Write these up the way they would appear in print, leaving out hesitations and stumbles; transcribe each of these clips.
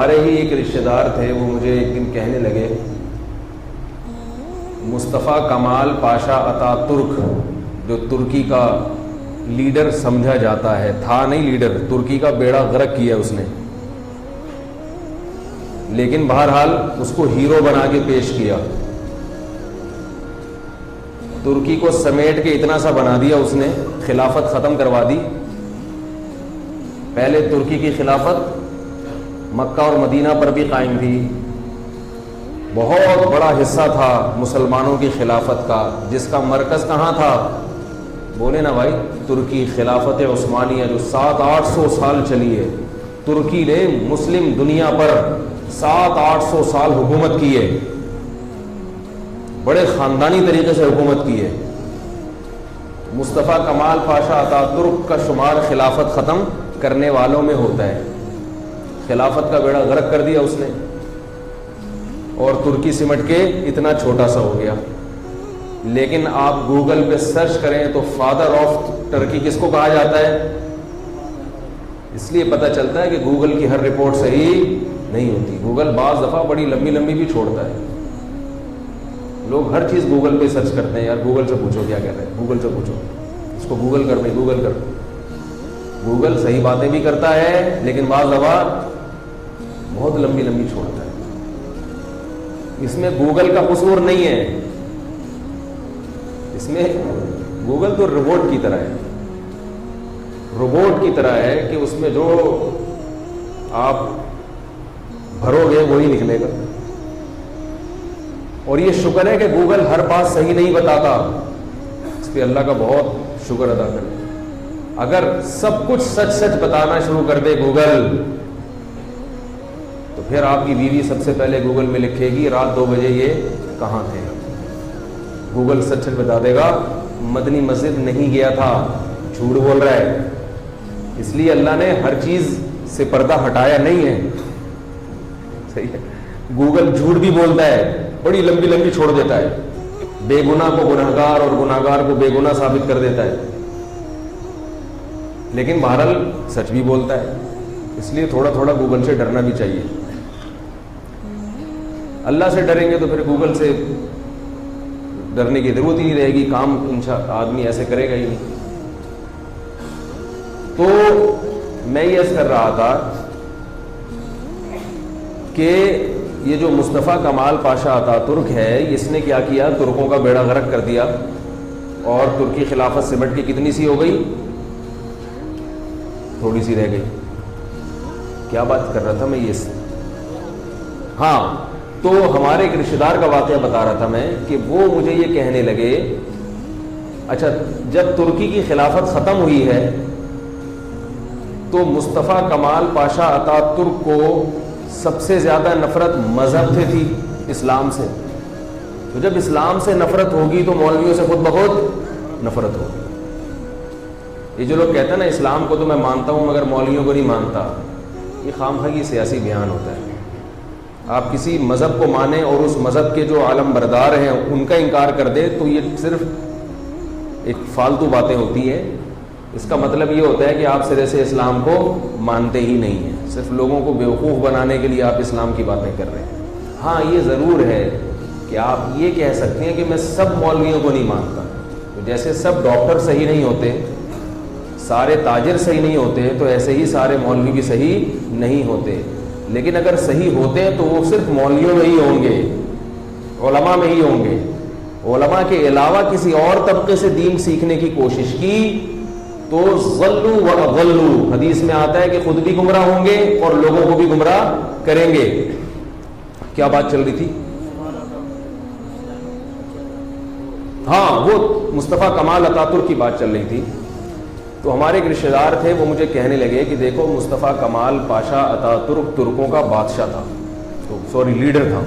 ہمارے ہی ایک رشتہ دار تھے، وہ مجھے ایک دن کہنے لگے مصطفیٰ کمال پاشا اتا ترک، جو ترکی کا لیڈر سمجھا جاتا ہے، تھا نہیں لیڈر، ترکی کا بیڑا غرق کیا اس نے، لیکن بہرحال اس کو ہیرو بنا کے پیش کیا، ترکی کو سمیٹ کے اتنا سا بنا دیا اس نے، خلافت ختم کروا دی۔ پہلے ترکی کی خلافت مکہ اور مدینہ پر بھی قائم تھی، بہت بڑا حصہ تھا مسلمانوں کی خلافت کا، جس کا مرکز کہاں تھا؟ بولے نا بھائی، ترکی خلافت عثمانیہ جو 700-800 سال چلی ہے، ترکی نے مسلم دنیا پر 700-800 سال حکومت کی ہے، بڑے خاندانی طریقے سے حکومت کی ہے۔ مصطفیٰ کمال پاشا اتا ترک کا شمار خلافت ختم کرنے والوں میں ہوتا ہے، خلافت کا بیڑا غرق کر دیا اس نے، اور ترکی سمٹ کے اتنا چھوٹا سا ہو گیا۔ لیکن آپ گوگل پہ سرچ کریں تو فادر آف ٹرکی کس کو کہا جاتا ہے؟ اس لیے پتہ چلتا ہے کہ گوگل کی ہر رپورٹ صحیح نہیں ہوتی، گوگل بعض دفعہ بڑی لمبی لمبی بھی چھوڑتا ہے۔ لوگ ہر چیز گوگل پہ سرچ کرتے ہیں، یار گوگل سے پوچھو کیا کہہ رہے ہیں، گوگل سے پوچھو، اس کو گوگل کر بھائی، گوگل کر۔ گوگل صحیح باتیں بھی کرتا ہے لیکن بعض دفعہ بہت لمبی لمبی چھوڑتا ہے۔ اس میں گوگل کا قصور نہیں ہے، اس میں گوگل تو روبوٹ کی طرح ہے، روبوٹ کی طرح ہے کہ اس میں جو آپ بھرو گے وہی نکلے گا۔ اور یہ شکر ہے کہ گوگل ہر بات صحیح نہیں بتاتا، اس پہ اللہ کا بہت شکر ادا کریں۔ اگر سب کچھ سچ سچ بتانا شروع کر دے گوگل، تو پھر آپ کی بیوی سب سے پہلے گوگل میں لکھے گی رات 2 بجے یہ کہاں تھے۔ گوگل سچ سچ بتا دے گا، مدنی مسجد نہیں گیا تھا، جھوٹ بول رہا ہے۔ اس لیے اللہ نے ہر چیز سے پردہ ہٹایا نہیں ہے، صحیح ہے۔ گوگل جھوٹ بھی بولتا ہے، بڑی لمبی لمبی چھوڑ دیتا ہے، بے گناہ کو گناہگار اور گناہگار کو بے گناہ ثابت کر دیتا ہے، لیکن بہرحال سچ بھی بولتا ہے۔ اس لیے تھوڑا تھوڑا گوگل سے ڈرنا بھی چاہیے۔ اللہ سے ڈریں گے تو پھر گوگل سے ڈرنے کی ضرورت ہی نہیں رہے گی، کام آدمی ایسے کرے گا ہی نہیں۔ تو میں یہ عرض کر رہا تھا کہ یہ جو مصطفیٰ کمال پاشا اتا ترک ہے، اس نے کیا کیا؟ ترکوں کا بیڑا غرق کر دیا، اور ترکی خلافت سمٹ کے کتنی سی ہو گئی؟ تھوڑی سی رہ گئی۔ کیا بات کر رہا تھا میں؟ یہ ہاں، تو ہمارے ایک رشتہ دار کا واقعہ بتا رہا تھا میں کہ وہ مجھے یہ کہنے لگے، اچھا جب ترکی کی خلافت ختم ہوئی ہے تو مصطفیٰ کمال پاشا اتا ترک کو سب سے زیادہ نفرت مذہب سے تھی، اسلام سے۔ تو جب اسلام سے نفرت ہوگی تو مولویوں سے خود بخود نفرت ہوگی۔ یہ جو لوگ کہتے ہیں نا اسلام کو تو میں مانتا ہوں مگر مولویوں کو نہیں مانتا، یہ خامخواہ سیاسی بیان ہوتا ہے۔ آپ کسی مذہب کو مانیں اور اس مذہب کے جو عالم بردار ہیں ان کا انکار کر دیں تو یہ صرف ایک فالتو باتیں ہوتی ہیں۔ اس کا مطلب یہ ہوتا ہے کہ آپ سرے سے اسلام کو مانتے ہی نہیں ہیں، صرف لوگوں کو بیوقوف بنانے کے لیے آپ اسلام کی باتیں کر رہے ہیں۔ ہاں یہ ضرور ہے کہ آپ یہ کہہ سکتے ہیں کہ میں سب مولویوں کو نہیں مانتا، تو جیسے سب ڈاکٹر صحیح نہیں ہوتے، سارے تاجر صحیح نہیں ہوتے، تو ایسے ہی سارے مولوی بھی صحیح نہیں ہوتے۔ لیکن اگر صحیح ہوتے ہیں تو وہ صرف مولویوں میں ہی ہوں گے، علماء میں ہی ہوں گے۔ علماء کے علاوہ کسی اور طبقے سے دین سیکھنے کی کوشش کی تو ضلوا واضلوا، حدیث میں آتا ہے کہ خود بھی گمراہ ہوں گے اور لوگوں کو بھی گمراہ کریں گے۔ کیا بات چل رہی تھی؟ ہاں، وہ مصطفیٰ کمال اتا ترک کی بات چل رہی تھی۔ تو ہمارے ایک رشتہ دار تھے، وہ مجھے کہنے لگے کہ دیکھو مصطفیٰ کمال پاشا اتا ترک ترکوں کا بادشاہ تھا، تو لیڈر تھا،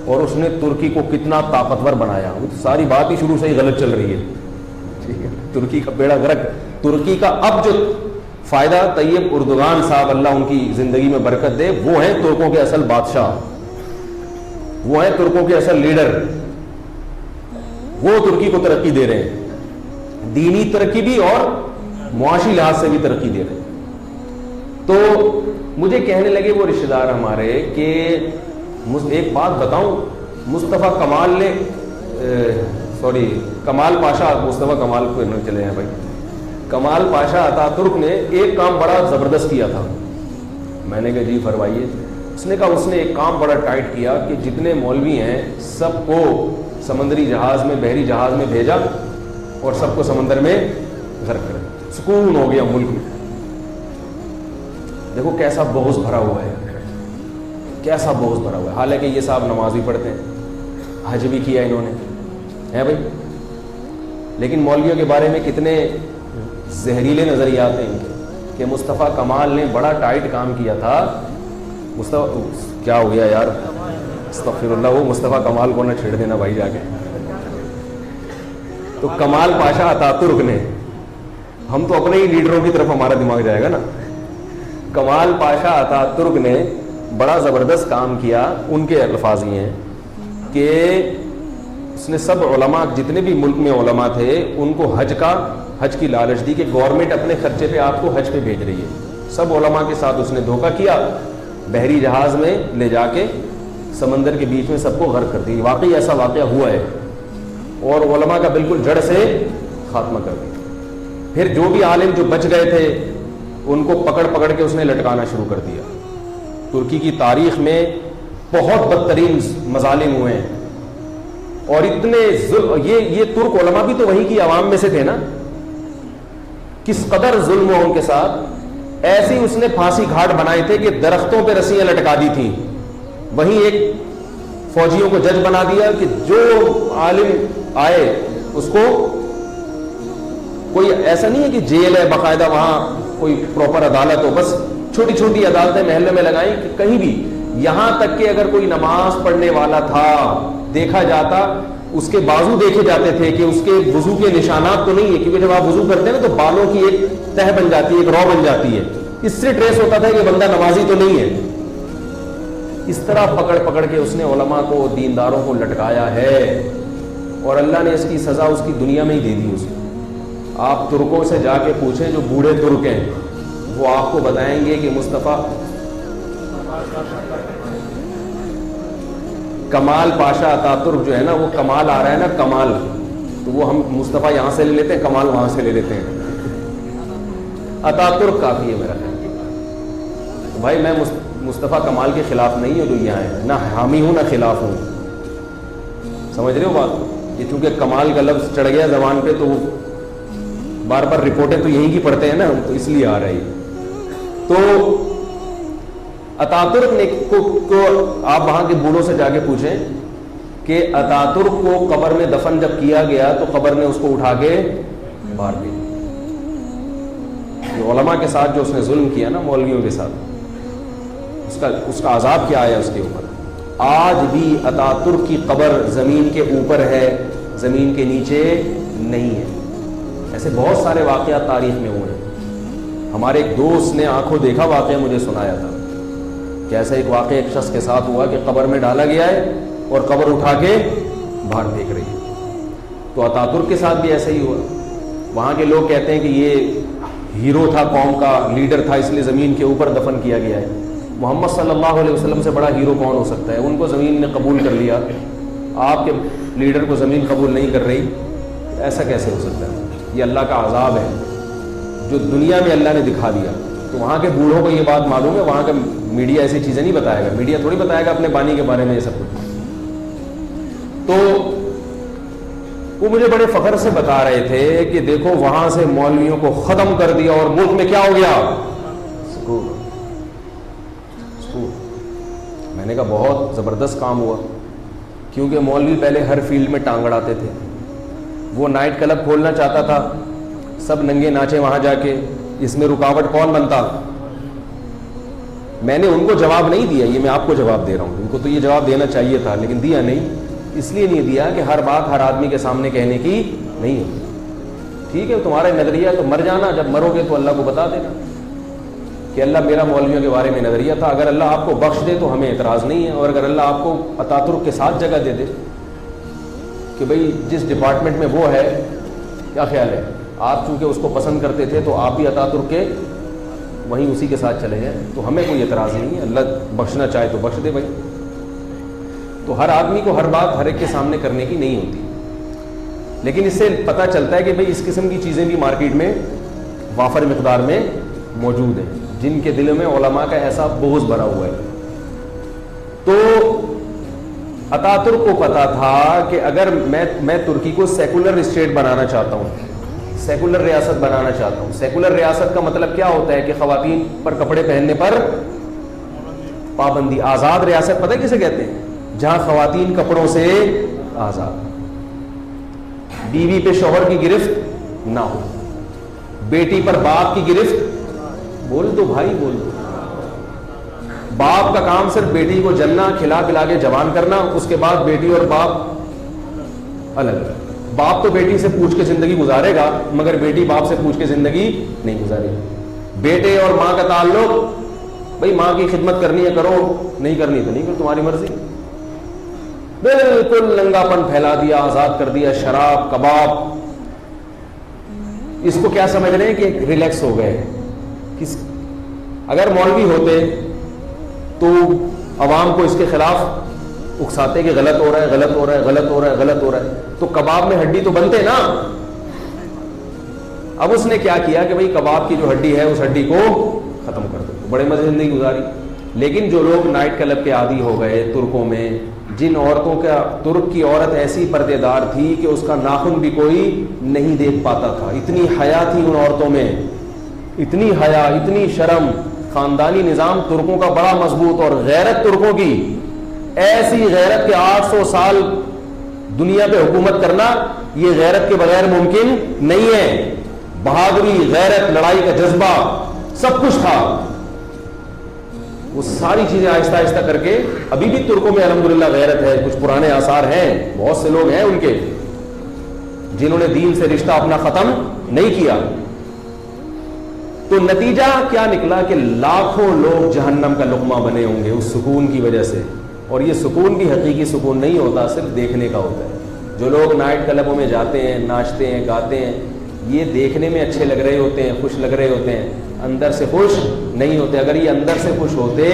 اور اس نے ترکی کو کتنا طاقتور بنایا۔ وہ تو ساری بات ہی شروع سے ہی غلط چل رہی ہے، ٹھیک ہے۔ ترکی کا بیڑا غرق، ترکی کا اب جو فائدہ طیب اردگان صاحب اللہ ان کی زندگی میں برکت دے، وہ ہیں ترکوں کے اصل بادشاہ، وہ ہیں ترکوں کے اصل لیڈر، وہ ترکی کو ترقی دے رہے ہیں، دینی ترقی بھی اور معاشی لحاظ سے بھی ترقی دے رہے ہیں۔ تو مجھے کہنے لگے وہ رشتہ دار ہمارے کہ ایک بات بتاؤں، مصطفیٰ کمال نے کمال پاشا، مصطفیٰ کمال کو چلے ہیں بھائی، کمال پاشا اتا ترک نے ایک کام بڑا زبردست کیا تھا۔ میں نے کہا جی فرمائیے۔ اس نے کہا اس نے ایک کام بڑا ٹائٹ کیا کہ جتنے مولوی ہیں سب کو سمندری جہاز میں، بحری جہاز میں بھیجا اور سب کو سمندر میں غرق کر دیا، سکون ہو گیا ملک میں۔ دیکھو کیسا بغض بھرا ہوا ہے، کیسا بغض بھرا ہوا ہے۔ حالانکہ یہ صاحب نماز بھی پڑھتے ہیں، حج بھی کیا انہوں نے، ہے بھائی، لیکن مولویوں کے بارے میں کتنے زہریلے نظریات ہیں ان کے کہ مصطفیٰ کمال نے بڑا ٹائٹ کام کیا تھا۔ کیا ہو گیا یار، استغفر اللہ، وہ مصطفیٰ کمال کو نہ چھیڑ دینا بھائی جا کے۔ تو کمال پاشا اتا ترک نے، ہم تو اپنے ہی لیڈروں کی طرف ہمارا دماغ جائے گا نا، کمال پاشا اتا ترک نے بڑا زبردست کام کیا۔ ان کے الفاظ یہ ہیں کہ اس نے سب علماء، جتنے بھی ملک میں علماء تھے، ان کو حج کی لالچ دی کہ گورنمنٹ اپنے خرچے پہ آپ کو حج پہ بھیج رہی ہے۔ سب علماء کے ساتھ اس نے دھوکہ کیا، بحری جہاز میں لے جا کے سمندر کے بیچ میں سب کو غرق کر دی۔ واقعی ایسا واقعہ ہوا ہے، اور علماء کا بالکل جڑ سے خاتمہ کر دیا۔ پھر جو بھی عالم جو بچ گئے تھے ان کو پکڑ پکڑ کے اس نے لٹکانا شروع کر دیا۔ ترکی کی تاریخ میں بہت بدترین مظالم ہوئے ہیں، اور اتنے ظلم، یہ ترک علماء بھی تو وہیں کی عوام میں سے تھے نا، کس قدر ظلم ہو ان کے ساتھ۔ ایسی اس نے پھانسی گھاٹ بنائے تھے کہ درختوں پہ رسیاں لٹکا دی تھیں، وہیں ایک فوجیوں کو جج بنا دیا کہ جو عالم آئے اس کو، کوئی ایسا نہیں ہے کہ جیل ہے باقاعدہ، وہاں کوئی پراپر عدالت ہو، بس چھوٹی چھوٹی عدالتیں محلے میں لگائیں کہ کہیں بھی، یہاں تک کہ اگر کوئی نماز پڑھنے والا تھا دیکھا جاتا، اس کے بازو دیکھے جاتے تھے کہ اس کے وضو کے نشانات تو نہیں ہے، کیونکہ جب آپ وضو کرتے ہیں نا تو بالوں کی ایک تہ بن جاتی ہے، ایک رو بن جاتی ہے، اس سے ٹریس ہوتا تھا کہ بندہ نمازی تو نہیں ہے۔ اس طرح پکڑ پکڑ کے اس نے علماء کو، دینداروں کو لٹکایا ہے، اور اللہ نے اس کی سزا اس کی دنیا میں ہی دے دی اس کو۔ آپ ترکوں سے جا کے پوچھیں جو بوڑھے ترک ہیں، وہ آپ کو بتائیں گے کہ مصطفیٰ کمال پاشا اتا ترک جو ہے نا، وہ کمال آ رہا ہے نا، کمال، تو وہ ہم مصطفیٰ یہاں سے لے لیتے ہیں، کمال وہاں سے لے لیتے ہیں۔ اتا ترک کافی ہے میرا خیال۔ بھائی میں مصطفیٰ کمال کے خلاف نہیں ہوں جو یہاں ہے، نہ حامی ہوں نہ خلاف ہوں، سمجھ رہے ہو بات؟ یہ چونکہ کمال کا لفظ چڑھ گیا زبان پہ تو بار بار رپورٹیں تو یہیں کی پڑھتے ہیں نا، تو اس لیے آ رہی ہے۔ تو اتا ترک نے کو آپ وہاں کے بوڑھوں سے جا کے پوچھیں کہ اتا ترک کو قبر میں دفن جب کیا گیا تو قبر نے اس کو اٹھا کے باہر بھیجا۔ علماء کے ساتھ جو اس نے ظلم کیا نا، مولویوں کے ساتھ، اس کا عذاب کیا آیا اس کے اوپر۔ آج بھی اتا ترک کی قبر زمین کے اوپر ہے، زمین کے نیچے نہیں ہے۔ ایسے بہت سارے واقعات تاریخ میں ہوئے ہیں۔ ہمارے ایک دوست نے آنکھوں دیکھا واقعہ مجھے سنایا تھا کہ ایسا ایک واقعہ ایک شخص کے ساتھ ہوا کہ قبر میں ڈالا گیا ہے اور قبر اٹھا کے باہر پھینک رہی ہے۔ تو اتا ترک کے ساتھ بھی ایسا ہی ہوا۔ وہاں کے لوگ کہتے ہیں کہ یہ ہیرو تھا، قوم کا لیڈر تھا، اس لیے زمین کے اوپر دفن کیا گیا ہے۔ محمد صلی اللہ علیہ وسلم سے بڑا ہیرو کون ہو سکتا ہے؟ ان کو زمین نے قبول کر لیا، آپ کے لیڈر کو زمین قبول نہیں کر رہی، ایسا کیسے ہو سکتا ہے؟ یہ اللہ کا عذاب ہے جو دنیا میں اللہ نے دکھا دیا۔ تو وہاں کے بوڑھوں کو یہ بات معلوم ہے، وہاں کا میڈیا ایسی چیزیں نہیں بتائے گا، میڈیا تھوڑی بتائے گا اپنے بانی کے بارے میں یہ سب کچھ۔ تو وہ مجھے بڑے فخر سے بتا رہے تھے کہ دیکھو وہاں سے مولویوں کو ختم کر دیا اور ملک میں کیا ہو گیا، سکون۔ میں نے کہا بہت زبردست کام ہوا، کیونکہ مولوی پہلے ہر فیلڈ میں ٹانگ اڑاتے تھے۔ وہ نائٹ کلب کھولنا چاہتا تھا، سب ننگے ناچے وہاں جا کے، اس میں رکاوٹ کون بنتا؟ میں نے ان کو جواب نہیں دیا، یہ میں آپ کو جواب دے رہا ہوں۔ ان کو تو یہ جواب دینا چاہیے تھا لیکن دیا نہیں، اس لیے نہیں دیا کہ ہر بات ہر آدمی کے سامنے کہنے کی نہیں ہوتی۔ ٹھیک ہے تمہارا نظریہ تو مر جانا، جب مرو گے تو اللہ کو بتا دینا کہ اللہ میرا مولویوں کے بارے میں نظریہ تھا۔ اگر اللہ آپ کو بخش دے تو ہمیں اعتراض نہیں ہے، اور اگر اللہ آپ کو اتا ترک کے ساتھ جگہ دے دے کہ بھئی جس ڈپارٹمنٹ میں وہ ہے، کیا خیال ہے؟ آپ چونکہ اس کو پسند کرتے تھے تو آپ بھی اتا ترک کے وہیں اسی کے ساتھ چلے جائیں, تو ہمیں کوئی اعتراض نہیں ہے, اللہ بخشنا چاہے تو بخش دے بھائی. تو ہر آدمی کو ہر بات ہر ایک کے سامنے کرنے کی نہیں ہوتی, لیکن اس سے پتہ چلتا ہے کہ بھئی اس قسم کی چیزیں بھی مارکیٹ میں وافر مقدار میں موجود ہیں, جن کے دلوں میں علماء کا ایسا بغض بھرا ہوا ہے. تو اتا ترک کو پتا تھا کہ اگر میں ترکی کو سیکولر اسٹیٹ بنانا چاہتا ہوں, سیکولر ریاست بنانا چاہتا ہوں. سیکولر ریاست کا مطلب کیا ہوتا ہے کہ خواتین پر کپڑے پہننے پر پابندی. آزاد ریاست پتہ کسے کہتے ہیں؟ جہاں خواتین کپڑوں سے آزاد, بیوی پہ شوہر کی گرفت نہ ہو, بیٹی پر باپ کی گرفت, بول دو بھائی بول دو. باپ کا کام صرف بیٹی کو جلنا, کھلا پلا کے جوان کرنا, اس کے بعد بیٹی اور باپ الگ الگ. باپ تو بیٹی سے پوچھ کے زندگی گزارے گا, مگر بیٹی باپ سے پوچھ کے زندگی نہیں گزارے گی. بیٹے اور ماں کا تعلق, بھائی ماں کی خدمت کرنی ہے کرو, نہیں کرنی تو نہیں کرو, تمہاری مرضی. بالکل ننگا پن پھیلا دیا, آزاد کر دیا. شراب, کباب, اس کو کیا سمجھ رہے ہیں کہ ریلیکس ہو گئے. اگر مولوی ہوتے تو عوام کو اس کے خلاف اکساتے کہ غلط ہو رہا ہے, غلط ہو رہا ہے, غلط ہو رہا ہے, غلط ہو رہا ہے, تو کباب میں ہڈی تو بنتے نا. اب اس نے کیا کیا کہ بھئی کباب کی جو ہڈی ہے اس ہڈی کو ختم کر دو. بڑے مزے زندگی گزاری. لیکن جو لوگ نائٹ کلب کے عادی ہو گئے ترکوں میں, جن عورتوں کا, ترک کی عورت ایسی پردے دار تھی کہ اس کا ناخن بھی کوئی نہیں دیکھ پاتا تھا. اتنی حیا تھی ان عورتوں میں, اتنی حیا, اتنی شرم. خاندانی نظام ترکوں کا بڑا مضبوط, اور غیرت ترکوں کی ایسی غیرت کہ 800 سال دنیا پہ حکومت کرنا یہ غیرت کے بغیر ممکن نہیں ہے. بہادری, غیرت, لڑائی کا جذبہ سب کچھ تھا. وہ ساری چیزیں آہستہ آہستہ کر کے ابھی بھی ترکوں میں الحمدللہ غیرت ہے. کچھ پرانے آثار ہیں, بہت سے لوگ ہیں ان کے جنہوں نے دین سے رشتہ اپنا ختم نہیں کیا. تو نتیجہ کیا نکلا کہ لاکھوں لوگ جہنم کا لقمہ بنے ہوں گے اس سکون کی وجہ سے. اور یہ سکون بھی حقیقی سکون نہیں ہوتا, صرف دیکھنے کا ہوتا ہے. جو لوگ نائٹ کلبوں میں جاتے ہیں, ناچتے ہیں, گاتے ہیں, یہ دیکھنے میں اچھے لگ رہے ہوتے ہیں, خوش لگ رہے ہوتے ہیں, اندر سے خوش نہیں ہوتے. اگر یہ اندر سے خوش ہوتے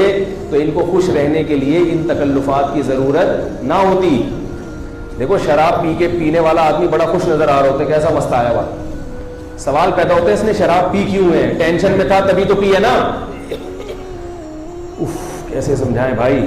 تو ان کو خوش رہنے کے لیے ان تکلفات کی ضرورت نہ ہوتی. دیکھو شراب پی کے پینے والا آدمی بڑا خوش نظر آ رہا ہوتا ہے, کیسا مست آیا ہوا. سوال پیدا ہوتا ہے اس نے شراب پی کیوں ہے؟ ٹینشن میں تھا تبھی تو پی ہے نا. کیسے سمجھائیں بھائی,